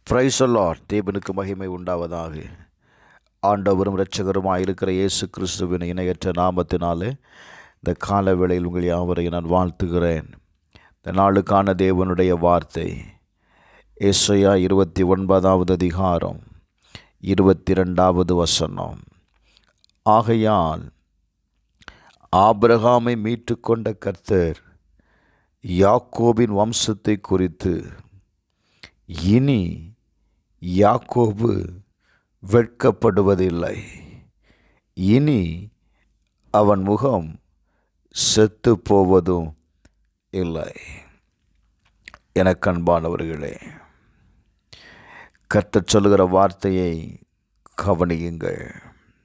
Praise the Lord. தேவனுக்கு மகிமை உண்டாவதாக. ஆண்டவரும் இரட்சகருமாக இருக்கிற இயேசு கிறிஸ்துவின் இணையற்ற நாமத்தினாலே இந்த கால வேளையில் உங்கள் யாவரையும் நான் வாழ்த்துகிறேன். இந்த நாளுக்கான தேவனுடைய வார்த்தை ஏசாயா 29வது அதிகாரம் 22வது வசனம். ஆகையால் ஆபிரகாமை மீட்டு கொண்ட கர்த்தர் யாக்கோபின் வம்சத்தை குறித்து, இனி யாக்கோபு வெட்கப்படுவதில்லை, இனி அவன் முகம் செத்து போவதும் இல்லை. எனக்கு அன்பானவர்களே, கர்த்தர் சொல்லுகிற வார்த்தையை கவனியுங்கள்.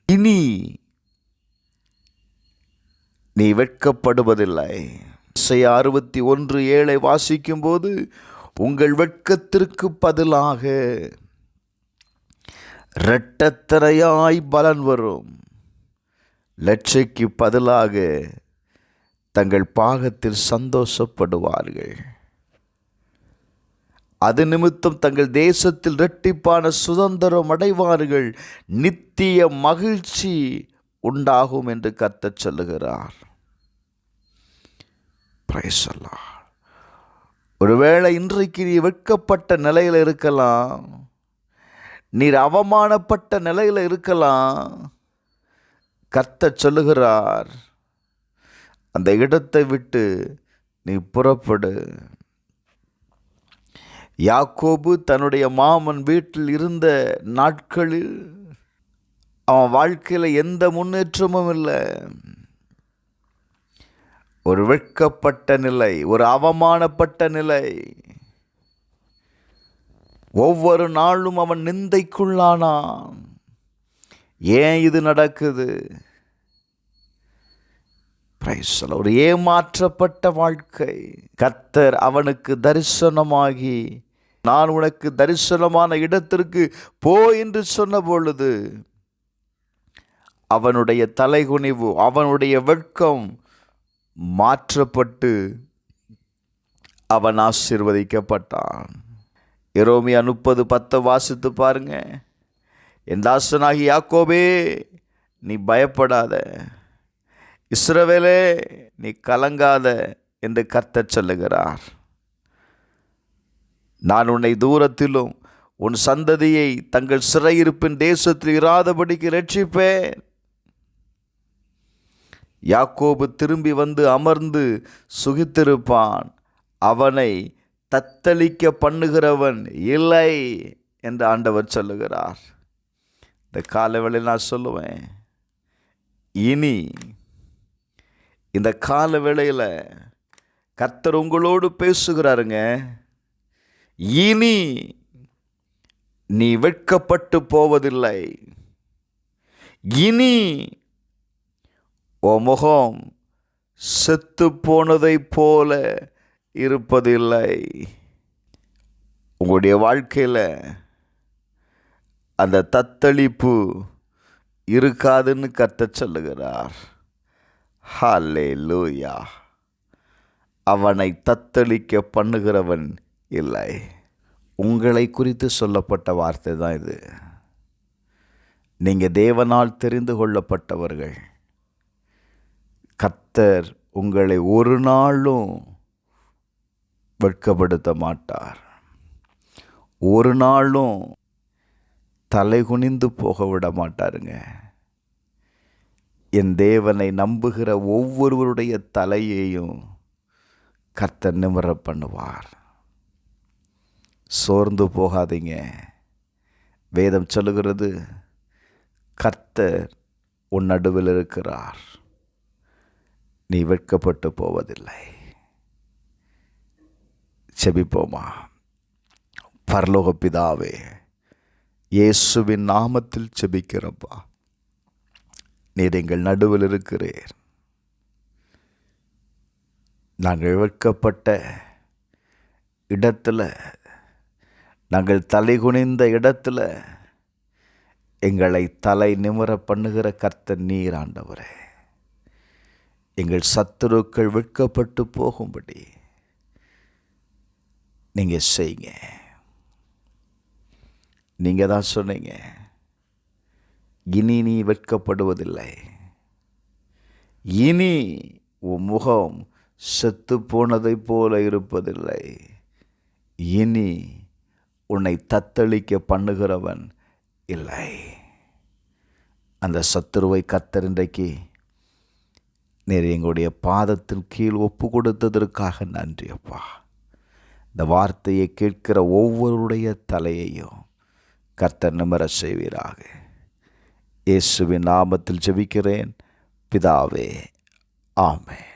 இனி நீ வெட்கப்படுவதில்லை. இசையா 61:7 வாசிக்கும் போது, உங்கள் வெட்கத்திற்கு பதிலாக இரட்டத்தனையாய் பலன் வரும், லட்சைக்கு பதிலாக தங்கள் பாகத்தில் சந்தோஷப்படுவார்கள். அது நிமித்தம் தங்கள் தேசத்தில் இரட்டிப்பான சுதந்திரம் அடைவார்கள், நித்திய மகிழ்ச்சி உண்டாகும் என்று கர்த்தர் சொல்லுகிறார். Praise the Lord. ஒருவேளை இன்றைக்கு நீ வெட்கப்பட்ட நிலையில் இருக்கலாம், நீர் அவமானப்பட்ட நிலையில் இருக்கலாம். கர்த்தர் சொல்லுகிறார், அந்த இடத்தை விட்டு நீ புறப்படு. யாக்கோபு தன்னுடைய மாமன் வீட்டில் இருந்த நாட்களில் அவன் வாழ்க்கையில் எந்த முன்னேற்றமும் இல்லை. ஒரு வெட்கப்பட்ட நிலை, ஒரு அவமானப்பட்ட நிலை. ஒவ்வொரு நாளும் அவன் நிந்தைக்குள்ளானான். ஏன் இது நடக்குது? ஒரு ஏமாற்றப்பட்ட வாழ்க்கை. கர்த்தர் அவனுக்கு தரிசனமாகி, நான் உனக்கு தரிசனமான இடத்திற்கு போ என்று சொன்ன பொழுது அவனுடைய தலைகுனிவு, அவனுடைய வெட்கம் மாற்றப்பட்டு அவன் ஆசீர்வதிக்கப்பட்டான். எரேமியா 30:10 வாசித்து பாருங்க. என் தாசனாகி யாக்கோபே, நீ பயப்படாத, இஸ்ரவேலே நீ கலங்காத என்று கர்த்தர் சொல்லுகிறார். நான் உன்னை தூரத்திலும் உன் சந்ததியை தங்கள் சிறையிருப்பின் தேசத்தில் இராதபடிக்கு இரட்சிப்பேன். யாக்கோபு திரும்பி வந்து அமர்ந்து சுகித்திருப்பான், அவனை தத்தளிக்க பண்ணுகிறவன் இல்லை என்று ஆண்டவர் சொல்லுகிறார். இந்த காலவேளையில் நான் சொல்லுவேன், இனி இந்த கால வேளையில் கர்த்தர் உங்களோடு பேசுகிறாருங்க. இனி நீ வெட்கப்பட்டு போவதில்லை, இனி உன் முகம் செத்து போனதை போல இருப்பதில்லை. உங்களுடைய வாழ்க்கையில் அந்த தத்தளிப்பு இருக்காதுன்னு கர்த்தர் சொல்லுகிறார். ஹல்லேலூயா. அவனை தத்தளிக்க பண்ணுகிறவன் இல்லை. உங்களை குறித்து சொல்லப்பட்ட வார்த்தை தான் இது. நீங்கள் தேவனால் தெரிந்து கொள்ளப்பட்டவர்கள். கர்த்தர் உங்களை ஒரு நாளும் வெட்கப்படுத்த மாட்டார், ஒரு நாளும் தலை குனிந்து போக விட மாட்டாருங்க. என் தேவனை நம்புகிற ஒவ்வொருவருடைய தலையையும் கர்த்தர் நிமிர பண்ணுவார். சோர்ந்து போகாதீங்க. வேதம் சொல்லுகிறது, கர்த்தர் உன் நடுவில் இருக்கிறார், நீ வெட்கப்பட்டு போவதில்லை. செபிப்போமா. பரலோக பிதாவே, இயேசுவின் நாமத்தில் செபிக்கிறப்பா, நீர் எங்கள் நடுவில் இருக்கிறீர். நாங்கள் வெட்கப்பட்ட இடத்துல, நாங்கள் தலை குனிந்த இடத்துல எங்களை தலை நிமிர பண்ணுகிற கர்த்தர் நீர் ஆண்டவரே. எங்கள் சத்துருக்கள் வெட்கப்பட்டு போகும்படி நீங்கள் செய்யுங்க. நீங்கள் தான் சொன்னீங்க, இனி நீ வெட்கப்படுவதில்லை, இனி உன் முகம் செத்து போனதைப் போல இருப்பதில்லை, இனி உன்னை தத்தளிக்க பண்ணுகிறவன் இல்லை. அந்த சத்துருவை கர்த்தர் இன்றைக்கு நீர் எங்களுடைய பாதத்தின் கீழ் ஒப்பு கொடுத்ததற்காக நன்றி அப்பா. இந்த வார்த்தையை கேட்கிற ஒவ்வொருடைய தலையையும் கர்த்தர் நிமிர செய்வீராக. இயேசுவின் நாமத்தில் ஜெபிக்கிறேன் பிதாவே, ஆமென்.